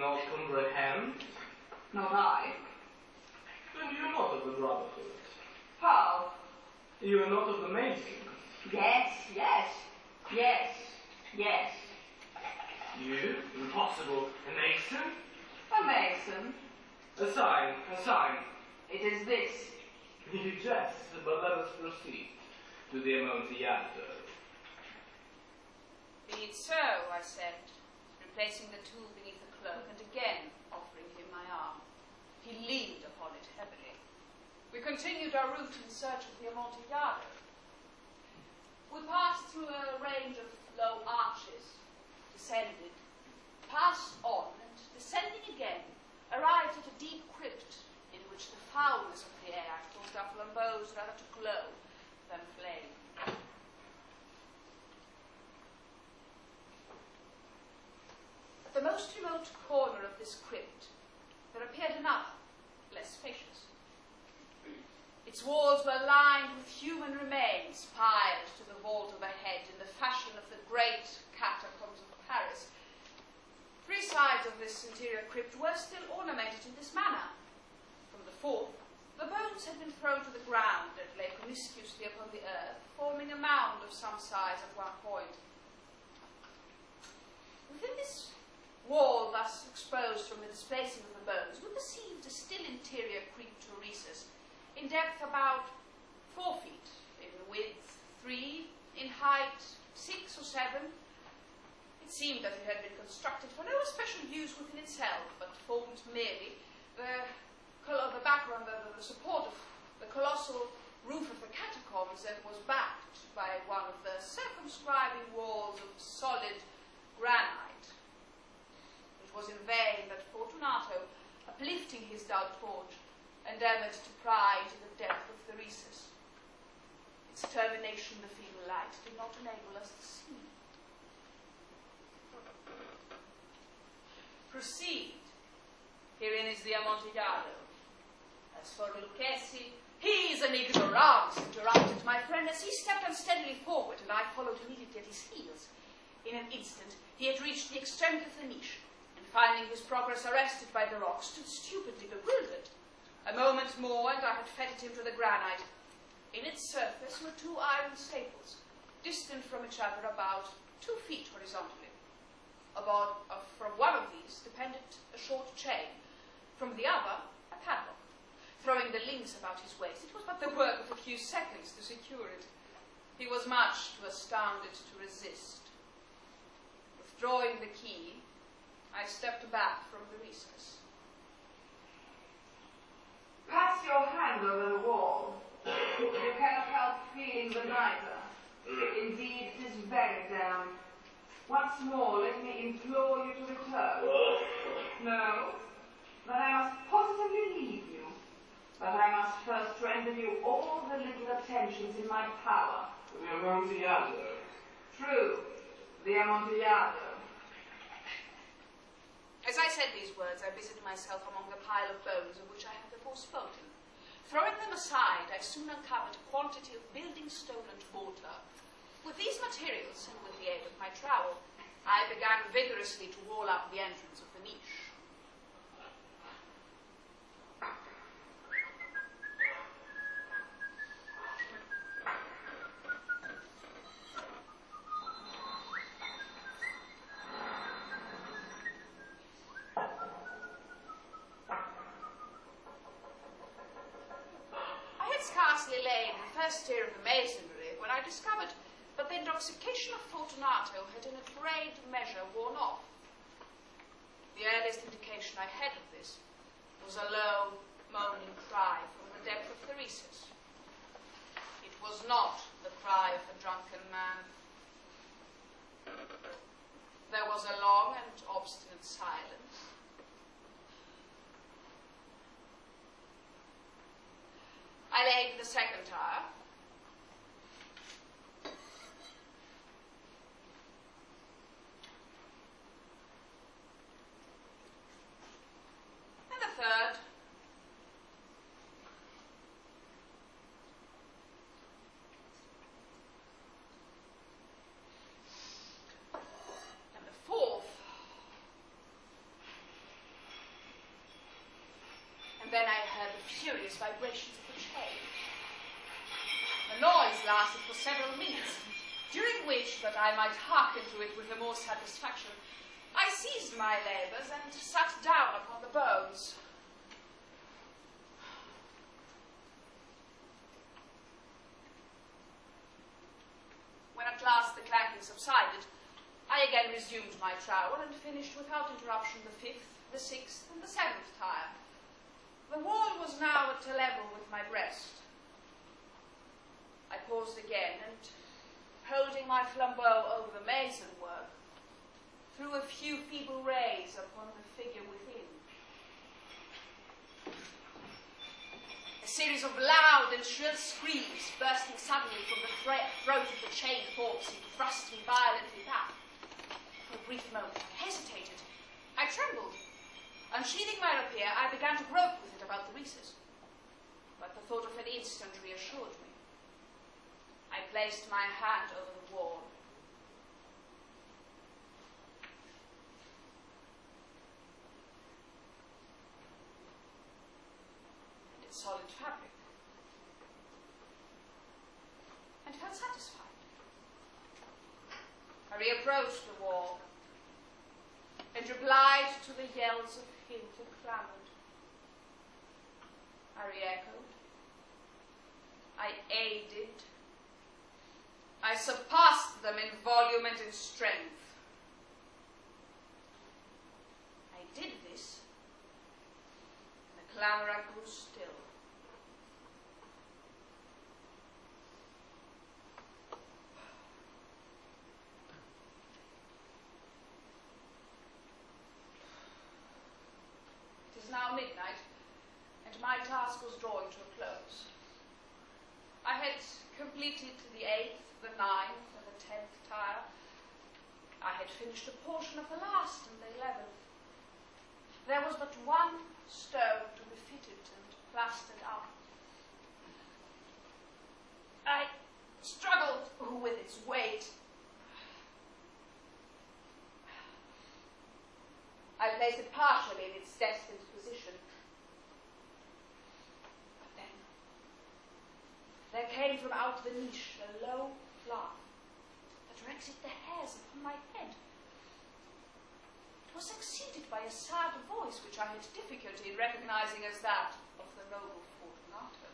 not comprehend? Not I. Then you are not of the Brotherhood. How? You are not of the Mason. Yes, yes, yes, yes. You? Impossible. A Mason? A Mason. A sign, a sign. It is this. You jest, but let us proceed to the Amontillado. Be it so, I said, replacing the tool beneath the cloak and again offering him my arm. He leaned upon it heavily. We continued our route in search of the Amontillado. We passed through a range of low arches, descended, passed on, and descending again, arrived at a deep crypt in which the foulness of the air caused our flambeaux rather to glow than flame. At the most remote corner of this crypt, there appeared another, less spacious. Its walls were lined with human remains piled to the vault overhead in the fashion of the great catacombs of Paris. Three sides of this interior crypt were still ornamented in this manner. From the fourth, the bones had been thrown to the ground and lay promiscuously upon the earth, forming a mound of some size at one point. Within this wall, thus exposed from the displacing of the bones, we perceived a still interior creep to a recess, in depth about 4 feet, in width 3, in height 6 or 7. It seemed that it had been constructed for no special use within itself, but formed merely the background, the support of the colossal roof of the catacombs that was backed by one of the circumscribing walls of solid granite. It was in vain that Fortunato, uplifting his dull torch, endeavored to pry into the depth of the recess. Its termination, the feeble light, did not enable us to see. Proceed. Herein is the Amontillado. As for Lucchesi, he is an ignorant, interrupted my friend as he stepped unsteadily forward, and I followed immediately at his heels. In an instant, he had reached the extremity of the niche, and finding his progress arrested by the rock, stood stupidly bewildered. A moment more, and I had fettered him to the granite. In its surface were 2 iron staples, distant from each other about 2 feet horizontally. From one of these depended a short chain, from the other a padlock. Throwing the links about his waist, it was but the work of a few seconds to secure it. He was much too astounded to resist. Withdrawing the key, I stepped back from the recess. Pass your hand over the wall. You cannot help feeling the nitre. Indeed, it is very damp. Once more, let me implore you to return. No, then I must positively leave you. But I must first render you all the little attentions in my power. The Amontillado. True, the Amontillado. As I said these words, I busied myself among the pile of bones of which I had before spoken. Throwing them aside, I soon uncovered a quantity of building stone and mortar. With these materials, and with the aid of my trowel, I began vigorously to wall up the entrance of the niche. Tier of the masonry when I discovered that the intoxication of Fortunato had in a great measure worn off. The earliest indication I had of this was a low, moaning cry from the depth of the recess. It was not the cry of a drunken man. There was a long and obstinate silence. I laid the second tire. And the third. And the fourth. furious vibrations of the chain. The noise lasted for several minutes, during which, that I might hearken to it with the more satisfaction, I ceased my labours and sat down upon the bones. When at last the clanking subsided, I again resumed my trowel and finished without interruption the 5th, the 6th, and the 7th tire. The wall was now at a level with my breast. I paused again and, holding my flambeau over the mason work, threw a few feeble rays upon the figure within. A series of loud and shrill screams bursting suddenly from the throat of the chained corpse seemed to thrust me violently back. For a brief moment I hesitated. I trembled. Unsheathing my rapier, I began to grope with it about the recess. But the thought of an instant reassured me. I placed my hand over the wall. And its solid fabric. And felt satisfied. I reapproached the wall and replied to the yells of him who clamoured. I re-echoed. I aided. I surpassed them in volume and in strength. I did this. The clamourer grew still. It is now midnight, and my task was drawing to a close. I had completed the 8th, the 9th, and the 10th tire. I had finished a portion of the last and the 11th. There was but one stone to be fitted and plastered up. I struggled with its weight. I placed it partially in its destined position. But then, there came from out the niche a low laugh that rexed the hairs upon my head. It was succeeded by a sad voice which I had difficulty in recognizing as that of the noble Fortunato.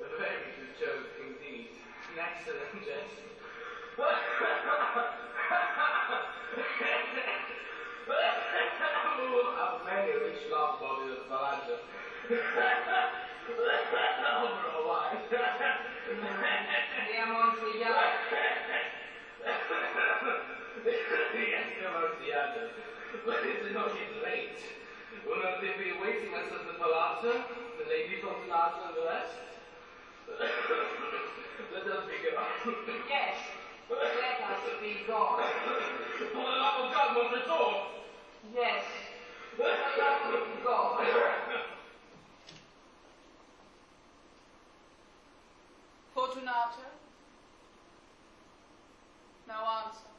A very good joke indeed. An excellent jest. I've many rich love bodies of Valla. Over a while. The Amontillado. Yes, the Amontillado. But it's not yet late. Will not they be waiting us at the palazzo, the lady Fortunato and the rest? Let us be gone. Yes, let us be gone. For the love of God, Montretor! Yes, for the love of God. Fortunato? No answer.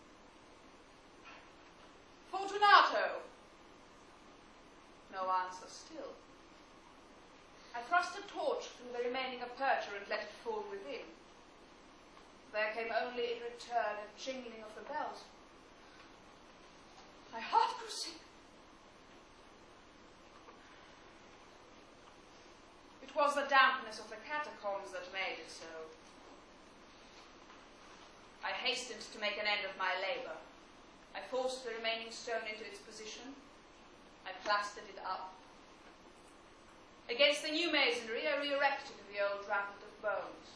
Fortunato? No answer still. I thrust a torch through the remaining aperture and let it fall within. There came only in return a jingling of the bells. My heart grew sick. It was the dampness of the catacombs that made it so. I hastened to make an end of my labor. I forced the remaining stone into its position. I plastered it up. Against the new masonry, I re-erected the old rampart of bones.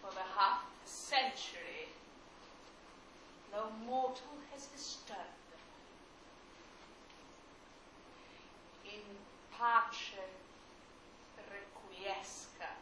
For the half century, no mortal has disturbed them. In pace requiescat.